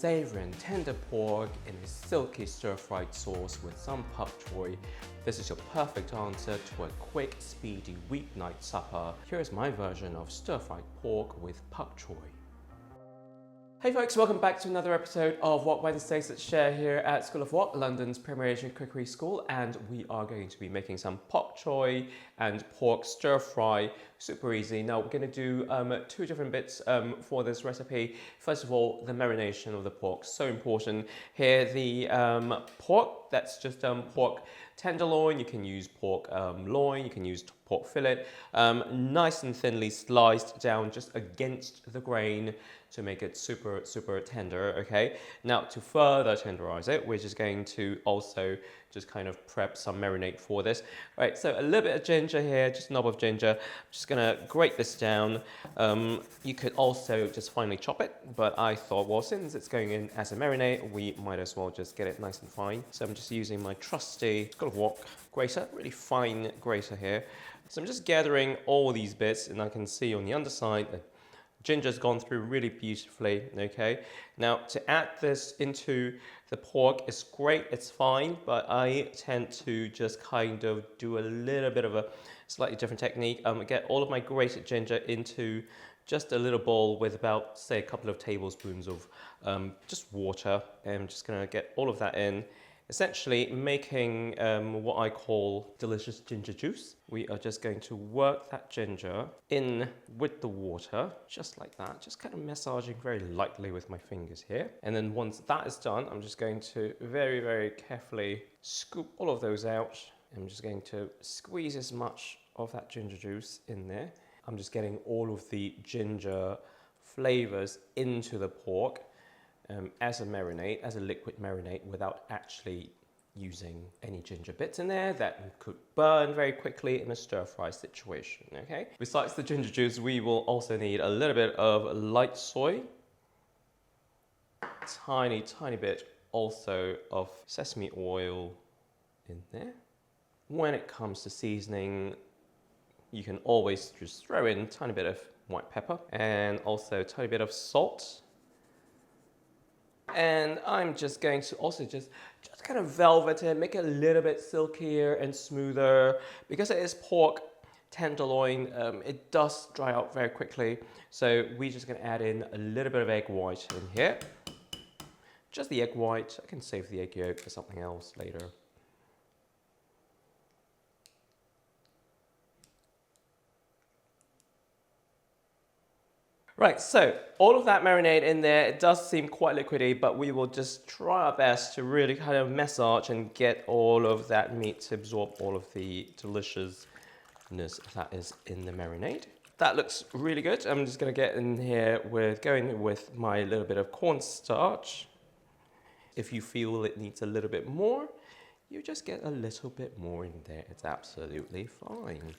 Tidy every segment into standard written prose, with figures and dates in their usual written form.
savory and tender pork in a silky stir-fried sauce with some bok choy. This is your perfect answer to a quick, speedy weeknight supper. Here's my version of stir-fried pork with bok choy. Hey folks, welcome back to another episode of Wok Wednesdays at Share here at School of Wok, London's premier Asian cookery school, and we are going to be making some bok choy and pork stir fry. Super easy. Now we're going to do two different bits for this recipe. First of all, the marination of the pork, so important. Here the pork, that's just pork tenderloin. You can use pork loin, you can use pork fillet, nice and thinly sliced down just against the grain to make it super tender. Okay, now to further tenderize it, we're just going to also just kind of prep some marinade for this. Right, so a little bit of ginger here, just a knob of ginger. I'm just gonna grate this down. You could also just finely chop it, but I thought, well, since it's going in as a marinade, we might as well just get it nice and fine. So I'm just using my trusty School of Wok grater, really fine grater here. So I'm just gathering all these bits, and I can see on the underside that ginger's gone through really beautifully, okay? Now, to add this into the pork is great, it's fine, but I tend to just kind of do a little bit of a slightly different technique. Get all of my grated ginger into just a little bowl with about, say, a couple of tablespoons of just water. And I'm just gonna get all of that in. Essentially making what I call delicious ginger juice. We are just going to work that ginger in with the water, just like that, just kind of massaging very lightly with my fingers here. And then once that is done, I'm just going to very carefully scoop all of those out. I'm just going to squeeze as much of that ginger juice in there. I'm just getting all of the ginger flavors into the pork. As a marinade, as a liquid marinade, without actually using any ginger bits in there that could burn very quickly in a stir-fry situation, okay? Besides the ginger juice, we will also need a little bit of light soy, tiny bit also of sesame oil in there. When it comes to seasoning, you can always just throw in a tiny bit of white pepper and also a tiny bit of salt. And I'm just going to also just kind of velvet it, make it a little bit silkier and smoother. Because it is pork tenderloin, it does dry out very quickly. So we're just going to add in a little bit of egg white in here. Just the egg white. I can save the egg yolk for something else later. Right, so all of that marinade in there, it does seem quite liquidy, but we will just try our best to really kind of massage and get all of that meat to absorb all of the deliciousness that is in the marinade. That looks really good. I'm just gonna get in here going with my little bit of cornstarch. If you feel it needs a little bit more, you just get a little bit more in there. It's absolutely fine.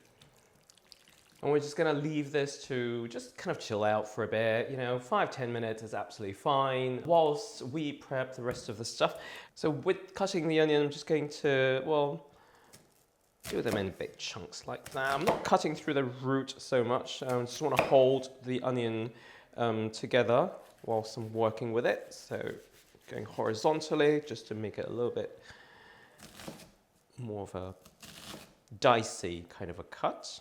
And we're just gonna leave this to just kind of chill out for a bit, 5-10 minutes is absolutely fine, whilst we prep the rest of the stuff. So with cutting the onion, I'm just going to, well, do them in big chunks like that. I'm not cutting through the root so much. I just wanna hold the onion together whilst I'm working with it. So going horizontally, just to make it a little bit more of a dicey kind of a cut.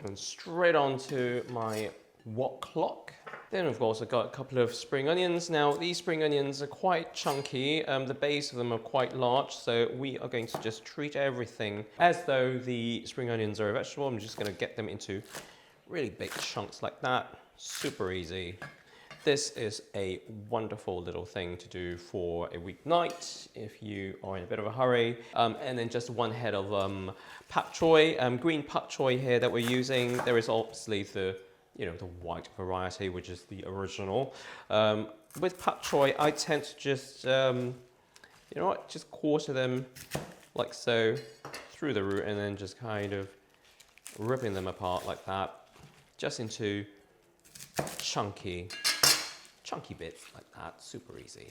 And straight onto my wok clock. Then of course I've got a couple of spring onions. Now these spring onions are quite chunky. The base of them are quite large, so we are going to just treat everything as though the spring onions are a vegetable. I'm just going to get them into really big chunks like that. Super easy. This is a wonderful little thing to do for a weeknight if you are in a bit of a hurry. And then just one head of bok choy, green bok choy here that we're using. There is obviously the white variety, which is the original. With bok choy, I tend to just, just quarter them like so through the root and then just kind of ripping them apart like that, just into chunky bits like that, super easy.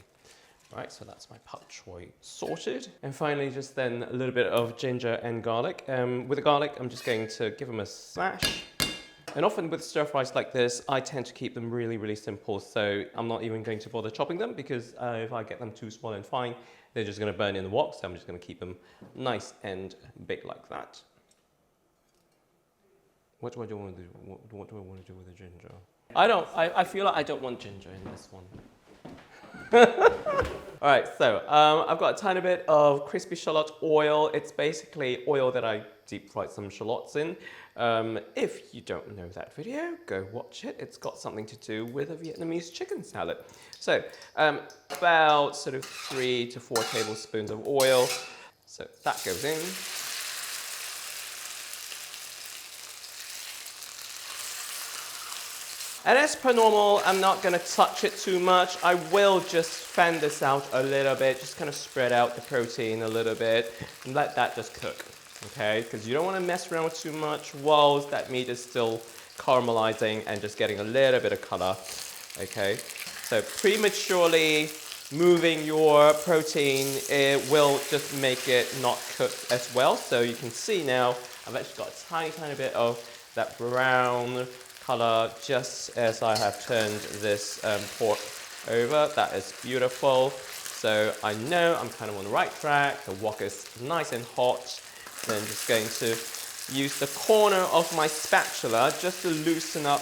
Right, so that's my bok choy sorted. And finally, just then a little bit of ginger and garlic. With the garlic, I'm just going to give them a smash. And often with stir fries like this, I tend to keep them really, really simple. So I'm not even going to bother chopping them because if I get them too small and fine, they're just going to burn in the wok. So I'm just going to keep them nice and big like that. What do I want to do? What do I want to do with the ginger? I feel like I don't want ginger in this one. All right, so I've got a tiny bit of crispy shallot oil. It's basically oil that I deep fried some shallots in. If you don't know that video, go watch it. It's got something to do with a Vietnamese chicken salad. So about sort of 3 to 4 tablespoons of oil. So that goes in. And as per normal, I'm not going to touch it too much. I will just fan this out a little bit, just kind of spread out the protein a little bit and let that just cook, okay? Because you don't want to mess around with too much whilst that meat is still caramelizing and just getting a little bit of color, okay? So prematurely moving your protein, it will just make it not cooked as well. So you can see now, I've actually got a tiny, tiny bit of that brown color just as I have turned this pork over. That is beautiful. So I know I'm kind of on the right track. The wok is nice and hot. Then I'm just going to use the corner of my spatula just to loosen up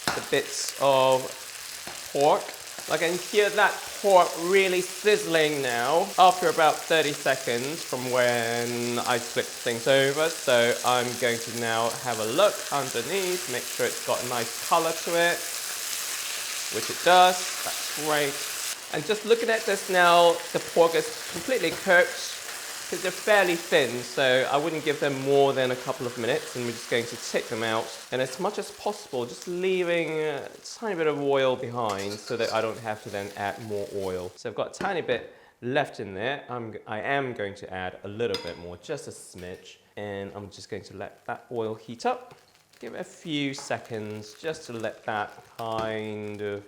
the bits of pork. I can hear that pork really sizzling now after about 30 seconds from when I flipped things over. So I'm going to now have a look underneath, make sure it's got a nice color to it, which it does. That's great. And just looking at this now, the pork is completely cooked because they're fairly thin, so I wouldn't give them more than a couple of minutes, and we're just going to take them out. And as much as possible, just leaving a tiny bit of oil behind so that I don't have to then add more oil. So I've got a tiny bit left in there. I am going to add a little bit more, just a smidge, and I'm just going to let that oil heat up. Give it a few seconds just to let that kind of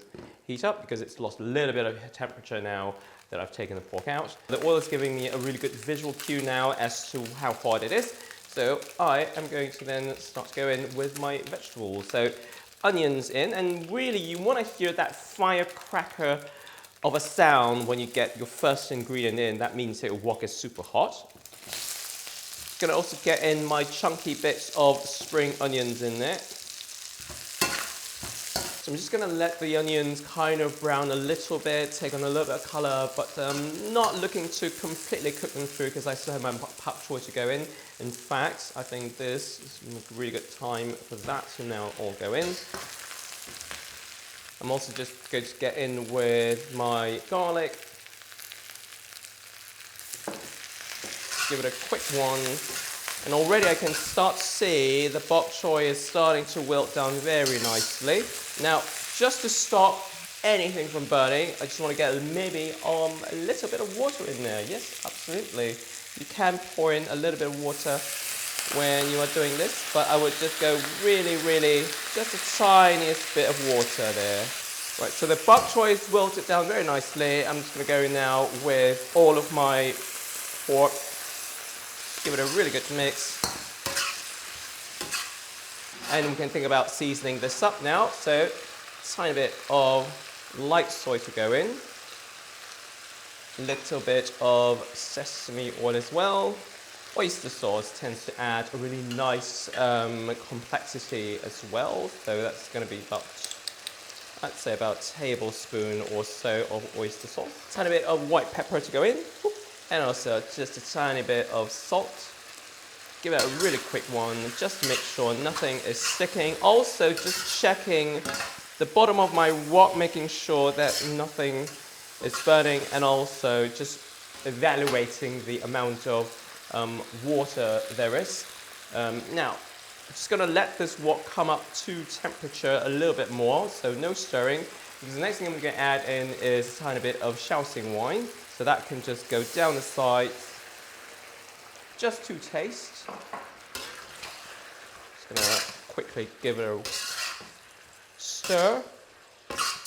heat up because it's lost a little bit of temperature now that I've taken the pork out. The oil is giving me a really good visual cue now as to how hot it is. So I am going to then start to go in with my vegetables. So onions in, and really you want to hear that firecracker of a sound when you get your first ingredient in. That means your wok is super hot. Gonna also get in my chunky bits of spring onions in there. So I'm just gonna let the onions kind of brown a little bit, take on a little bit of color, but not looking to completely cook them through because I still have my Bok Choy to go in. In fact, I think this is a really good time for that to now all go in. I'm also just going to get in with my garlic. Give it a quick one, and already I can start to see the bok choy is starting to wilt down very nicely. Now, just to stop anything from burning, I just want to get maybe a little bit of water in there. Yes, absolutely. You can pour in a little bit of water when you are doing this, but I would just go really, really, just the tiniest bit of water there. Right, so the bok choy is wilted down very nicely. I'm just going to go in now with all of my pork. Give it a really good mix. And we can think about seasoning this up now. So, a tiny bit of light soy to go in. A little bit of sesame oil as well. Oyster sauce tends to add a really nice complexity as well. So that's going to be about, I'd say about a tablespoon or so of oyster sauce. A tiny bit of white pepper to go in. And also just a tiny bit of salt. Give it a really quick one just to make sure nothing is sticking. Also just checking the bottom of my wok, making sure that nothing is burning, and also just evaluating the amount of water there is. Now, I'm just going to let this wok come up to temperature a little bit more, so no stirring. Because the next thing I'm going to add in is a tiny bit of shaoxing wine. So that can just go down the sides, just to taste. Just gonna quickly give it a stir.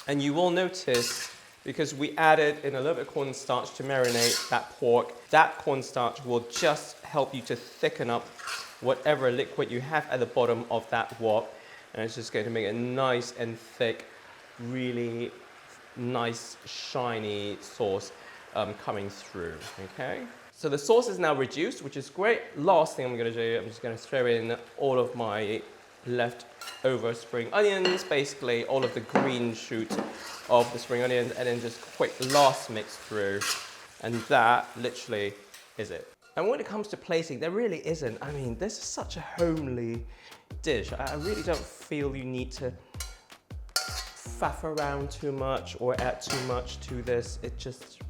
And you will notice, because we added in a little bit of cornstarch to marinate that pork, that cornstarch will just help you to thicken up whatever liquid you have at the bottom of that wok. and it's just going to make a nice and thick, really nice shiny sauce coming through, okay? So the sauce is now reduced, which is great. Last thing I'm going to do, I'm just going to throw in all of my leftover spring onions, basically all of the green shoot of the spring onions, and then just quick last mix through, and that literally is it. And when it comes to plating, there really isn't. I mean, this is such a homely dish. I really don't feel you need to faff around too much or add too much to this. It just,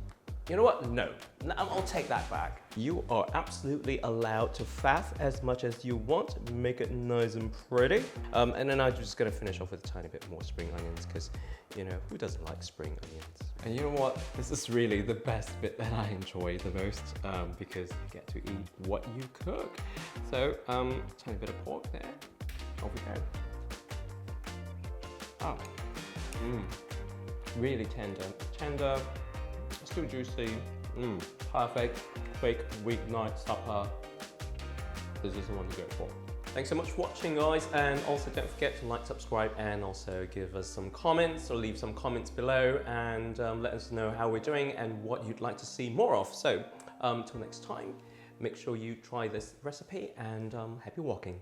you know what? No, I'll take that back. You are absolutely allowed to faff as much as you want, make it nice and pretty. And then I'm just gonna finish off with a tiny bit more spring onions because, you know, who doesn't like spring onions? And you know what? This is really the best bit that I enjoy the most because you get to eat what you cook. So, tiny bit of pork there. Off we go. Oh, really tender, still juicy, perfect, quick weeknight supper. This is the one to go for. Thanks so much for watching, guys, and also don't forget to like, subscribe, and also give us some comments or leave some comments below and let us know how we're doing and what you'd like to see more of. So, till next time, make sure you try this recipe and happy walking.